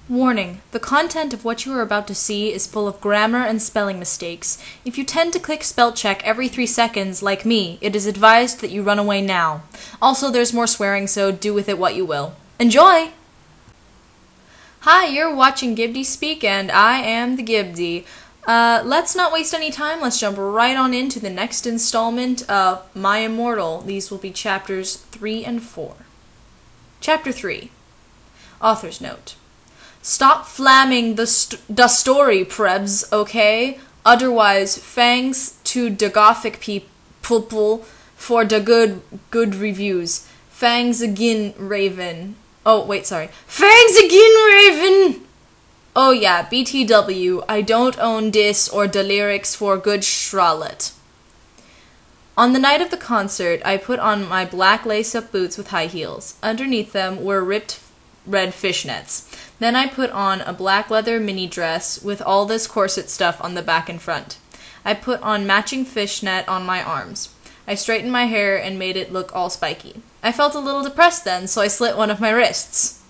Warning: the content of what you are about to see is full of grammar and spelling mistakes. If you tend to click spell check every 3 seconds, like me, it is advised that you run away now. Also, there's more swearing, so do with it what you will. Enjoy! Hi, you're watching GibdeSpeak, and I am the Gibde. Let's not waste any time, let's jump right on into the next installment of My Immortal. These will be chapters 3 and 4. Chapter 3. Author's Note. Stop flamming the story, prebz, okay? Otherwise, thanks to the Gothic people for the good reviews. Thanks again, Raven. Oh, wait, sorry. Thanks again, Raven! Oh yeah, BTW, I don't own this or the lyrics for Good Charlotte. On the night of the concert, I put on my black lace-up boots with high heels. Underneath them were ripped red fishnets. Then I put on a black leather mini dress with all this corset stuff on the back and front. I put on matching fishnet on my arms. I straightened my hair and made it look all spiky. I felt a little depressed then, so I slit one of my wrists.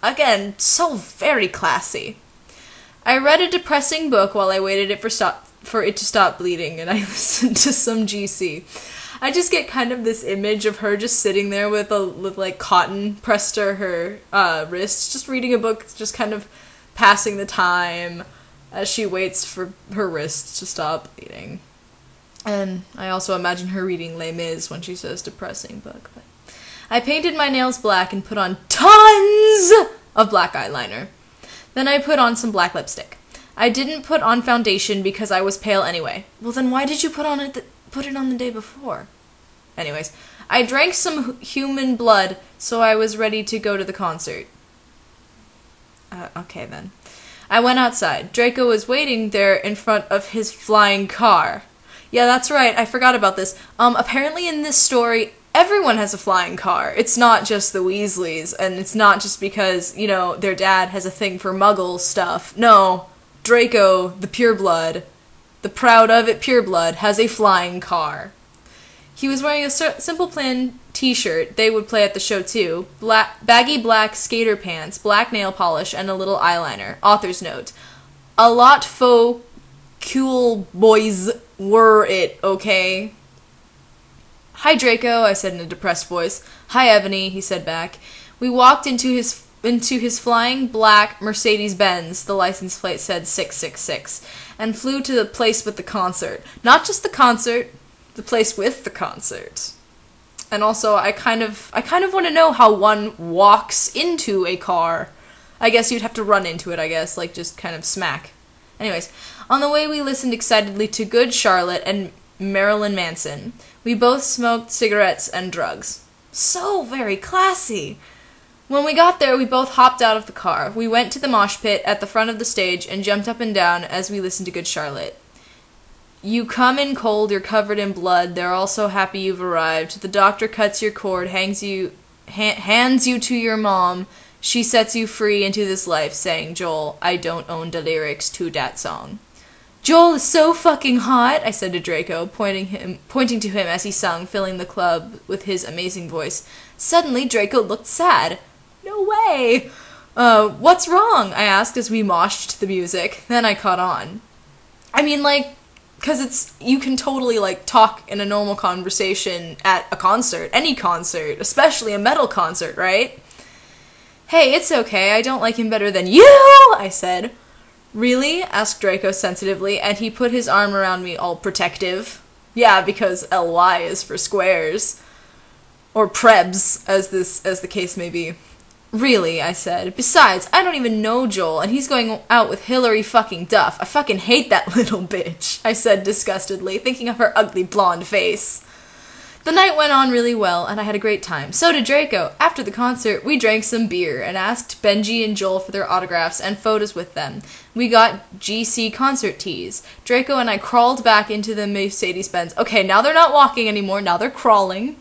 Again, so very classy. I read a depressing book while I waited for it to stop bleeding, and I listened to some GC. I just get kind of this image of her just sitting there with like cotton pressed to her wrists, just reading a book, just kind of passing the time as she waits for her wrists to stop bleeding. And I also imagine her reading Les Mis when she says depressing book. But I painted my nails black and put on tons of black eyeliner. Then I put on some black lipstick. I didn't put on foundation because I was pale anyway. Well, then why did you put it on the day before? Anyways, I drank some human blood, so I was ready to go to the concert. Okay then. I went outside. Draco was waiting there in front of his flying car. Yeah, that's right, I forgot about this. Apparently in this story, everyone has a flying car. It's not just the Weasleys, and it's not just because, you know, their dad has a thing for Muggle stuff. No, Draco, the pureblood, the proud of it pureblood, has a flying car. He was wearing a Simple Plan t-shirt, they would play at the show too, baggy black skater pants, black nail polish, and a little eyeliner. Author's note. A lot faux cool boys were it, okay? Hi Draco, I said in a depressed voice. Hi Ebony, he said back. We walked into his flying black Mercedes-Benz, the license plate said 666, and flew to the place with the concert. Not just the concert, the place with the concert. And also, I kind of want to know how one walks into a car. I guess you'd have to run into it, I guess, like just kind of smack. Anyways, on the way we listened excitedly to Good Charlotte and Marilyn Manson. We both smoked cigarettes and drugs. So very classy. When we got there, we both hopped out of the car. We went to the mosh pit at the front of the stage and jumped up and down as we listened to Good Charlotte. You come in cold, you're covered in blood, they're all so happy you've arrived. The doctor cuts your cord, hands you to your mom. She sets you free into this life, saying, Joel, I don't own the lyrics to that song. Joel is so fucking hot, I said to Draco, pointing to him as he sung, filling the club with his amazing voice. Suddenly, Draco looked sad. No way! What's wrong? I asked as we moshed to the music. Then I caught on. I mean, like, because you can totally, like, talk in a normal conversation at a concert, any concert, especially a metal concert, right? Hey, it's okay, I don't like him better than you, I said. Really? Asked Draco sensitively, and he put his arm around me all protective. Yeah, because LY is for squares. Or prebz, as the case may be. Really, I said. Besides, I don't even know Joel, and he's going out with Hillary fucking Duff. I fucking hate that little bitch, I said disgustedly, thinking of her ugly blonde face. The night went on really well, and I had a great time. So did Draco. After the concert, we drank some beer and asked Benji and Joel for their autographs and photos with them. We got GC concert tees. Draco and I crawled back into the Mercedes-Benz. Okay, now they're not walking anymore, now they're crawling.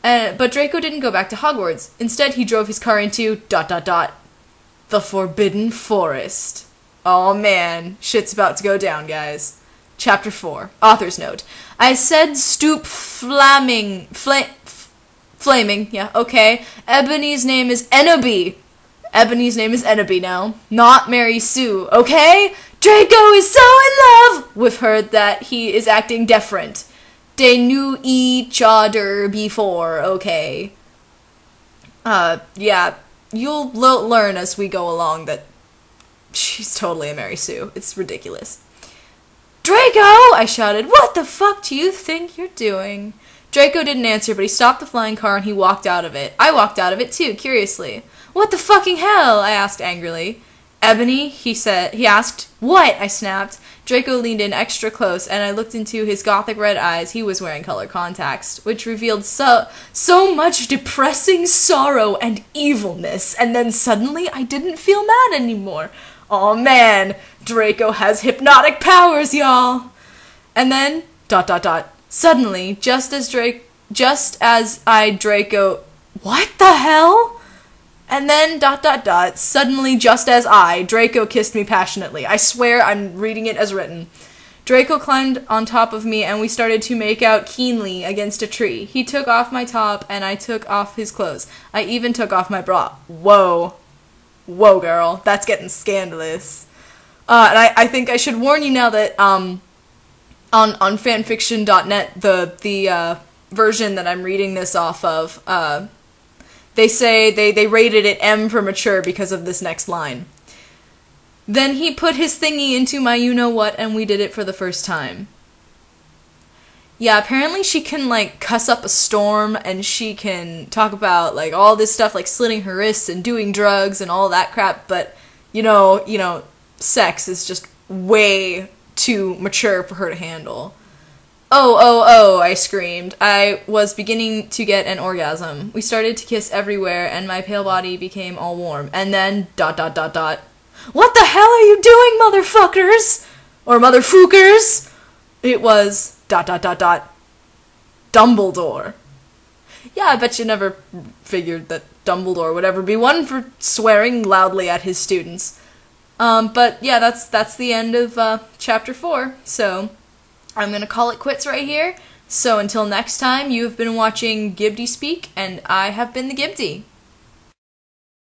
But Draco didn't go back to Hogwarts. Instead, he drove his car into ... the Forbidden Forest. Oh man, shit's about to go down, guys. Chapter 4. Author's note. I said stoop flaming, yeah, okay. Ebony's name is Enoby. Ebony's name is Ennaby now, not Mary Sue, okay? Draco is so in love with her that he is acting different. They knew each other before, okay? Yeah, you'll learn as we go along that she's totally a Mary Sue. It's ridiculous. Draco! I shouted. What the fuck do you think you're doing? Draco didn't answer, but he stopped the flying car and he walked out of it. I walked out of it too, curiously. What the fucking hell? I asked angrily. Ebony, he asked. What? I snapped. Draco leaned in extra close, and I looked into his gothic red eyes. He was wearing color contacts, which revealed so much depressing sorrow and evilness, and then suddenly I didn't feel mad anymore. Aw man, Draco has hypnotic powers, y'all. And then, ... Suddenly, just as Draco... What the hell? And then, ... Suddenly, just as Draco kissed me passionately. I swear I'm reading it as written. Draco climbed on top of me, and we started to make out keenly against a tree. He took off my top, and I took off his clothes. I even took off my bra. Whoa. Whoa, girl. That's getting scandalous. And I think I should warn you now that, on fanfiction.net, the version that I'm reading this off of, they say they rated it M for mature because of this next line. Then he put his thingy into my you-know-what, and we did it for the first time. Yeah, apparently she can, like, cuss up a storm, and she can talk about, like, all this stuff, like slitting her wrists and doing drugs and all that crap, but, you know, sex is just way too mature for her to handle. Oh, I screamed. I was beginning to get an orgasm. We started to kiss everywhere, and my pale body became all warm. And then, ... What the hell are you doing, motherfuckers? Or motherfookers? It was... ... Dumbledore. Yeah, I bet you never figured that Dumbledore would ever be one for swearing loudly at his students. But yeah, that's the end of chapter 4. So I'm gonna call it quits right here. So until next time, you have been watching GibdeSpeak, and I have been the Gibde.